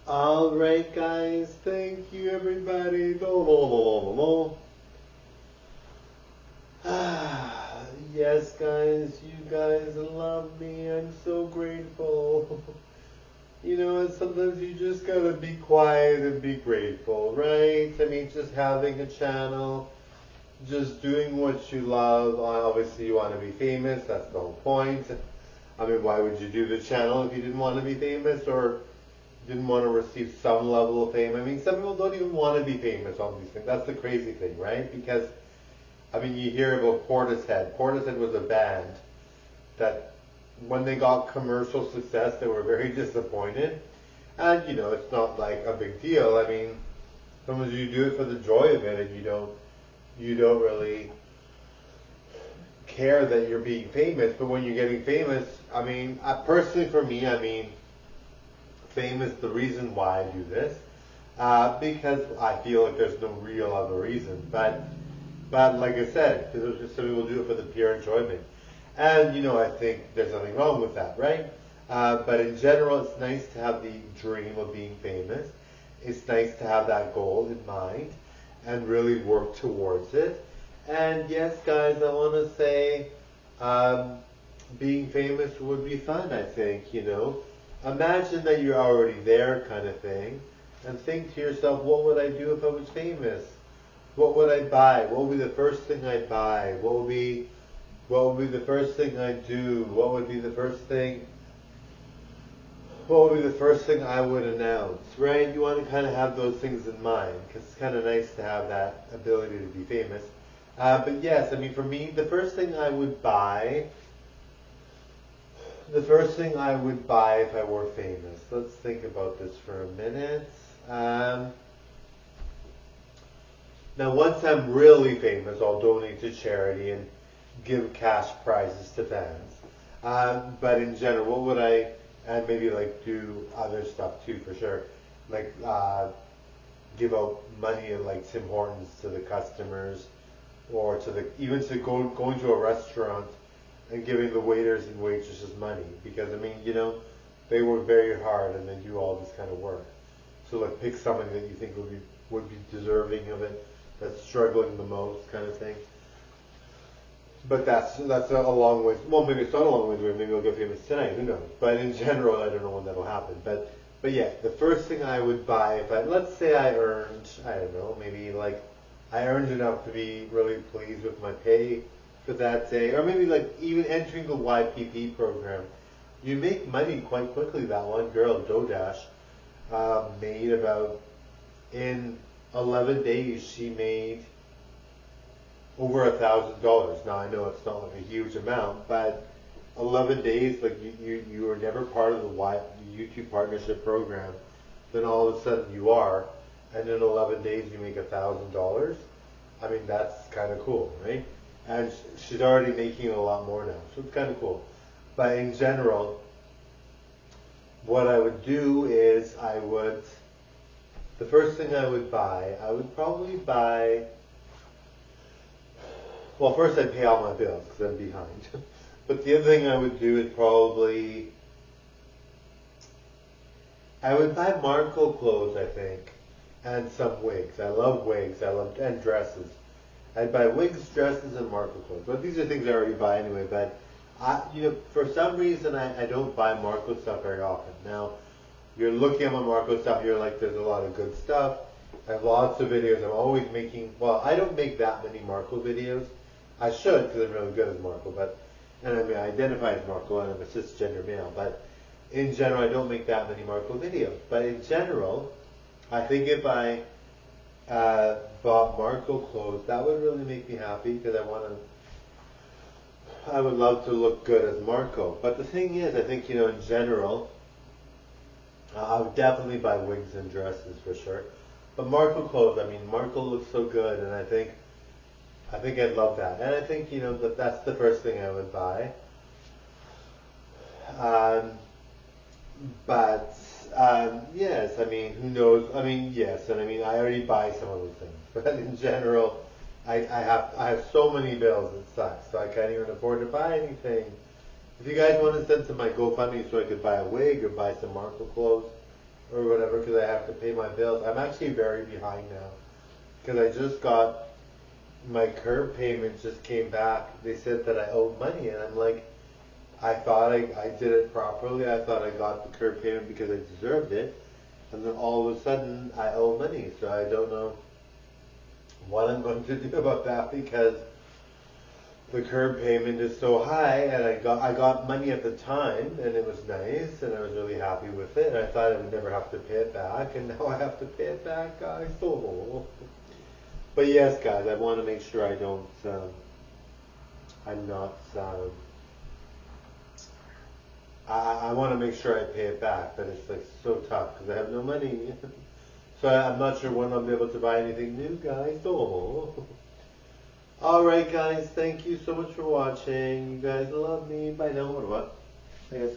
Alright guys, thank you everybody. No. Yes guys, you guys love me. I'm so grateful. And sometimes you just gotta be quiet and be grateful, right? I mean, just having a channel, just doing what you love. Obviously you want to be famous, that's the whole point. I mean, why would you do the channel if you didn't want to be famous or didn't want to receive some level of fame? I mean, some people don't even want to be famous on these things. That's the crazy thing, right? Because, I mean, you hear about Portishead. Portishead was a band that when they got commercial success, they were very disappointed. And, it's not like a big deal. I mean, sometimes you do it for the joy of it and you don't really care that you're being famous. But when you're getting famous, I mean, personally for me, I mean, fame is the reason why I do this, because I feel like there's no real other reason. But like I said, because just some people do it for the pure enjoyment, and I think there's nothing wrong with that, right? But in general, it's nice to have the dream of being famous. It's nice to have that goal in mind and really work towards it. And yes, guys, I want to say, being famous would be fun. I think Imagine that you're already there kind of thing and think to yourself, what would I do if I was famous? What would I buy? What would be the first thing I'd buy? What would be the first thing I'd do? What would be the first thing I would announce, right? You want to kind of have those things in mind because it's kind of nice to have that ability to be famous. But yes, I mean, for me, the first thing I would buy if I were famous. Let's think about this for a minute. Now, once I'm really famous, I'll donate to charity and give cash prizes to fans. But in general, what would I, and maybe like do other stuff too, for sure. Like give out money at like Tim Hortons to the customers, or even to going to a restaurant and giving the waiters and waitresses money, because I mean, they work very hard and they do all this kind of work. So like pick somebody that you think would be deserving of it, that's struggling the most, kind of thing. But that's a long way. Well, maybe it's not a long way away. Maybe I'll get famous tonight. Who knows? But in general, I don't know when that'll happen. But yeah, the first thing I would buy if let's say I earned, I don't know, maybe like I earned enough to be really pleased with my pay for that day, or maybe like even entering the YPP program, you make money quite quickly. That one girl, Dodash, made about, in 11 days, she made over $1,000. Now I know it's not like a huge amount, but 11 days, like you were never part of the YouTube partnership program, then all of a sudden you are, and in 11 days you make $1,000. I mean, that's kind of cool, right? And she's already making a lot more now, so it's kind of cool. But in general, what I would do is the first thing I would probably buy, well, first I'd pay all my bills because I'm behind. But the other thing I would do is I would buy Marco clothes, I think, and some wigs. I love wigs, and dresses. I'd buy wigs, dresses, and Marco clothes. But these are things I already buy anyway. But for some reason, I don't buy Marco stuff very often. Now, you're looking at my Marco stuff, you're like, there's a lot of good stuff. I have lots of videos. I'm always making. Well, I don't make that many Marco videos. I should, because I'm really good at Marco. And I mean, I identify as Marco, and I'm a cisgender male. But in general, I don't make that many Marco videos. But in general, I think if I bought Marco clothes, that would really make me happy, because I would love to look good as Marco. But the thing is, I think, in general, I would definitely buy wigs and dresses for sure. But Marco clothes, I mean, Marco looks so good, and I think I'd love that. And I think, that's the first thing I would buy. Yes, I mean, who knows? I mean, yes, and I mean, I already buy some of those things. But in general, I have so many bills, it sucks. So I can't even afford to buy anything. If you guys want to send to my GoFundMe so I could buy a wig or buy some Marco clothes, or whatever because I have to pay my bills. I'm actually very behind now because I just got my curb payment just came back. They said that I owed money, and I'm like, I thought I did it properly. I thought I got the curb payment because I deserved it, and then all of a sudden I owe money. So I don't know what I'm going to do about that because the curb payment is so high, and I got money at the time, and it was nice, and I was really happy with it. And I thought I would never have to pay it back, and now I have to pay it back, guys. Oh. But yes, guys, I want to make sure I don't. I'm not. I want to make sure I pay it back, but it's like so tough because I have no money. So I'm not sure when I'll be able to buy anything new, guys. Oh. Alright guys, thank you so much for watching. You guys love me. Bye now. What? I guess.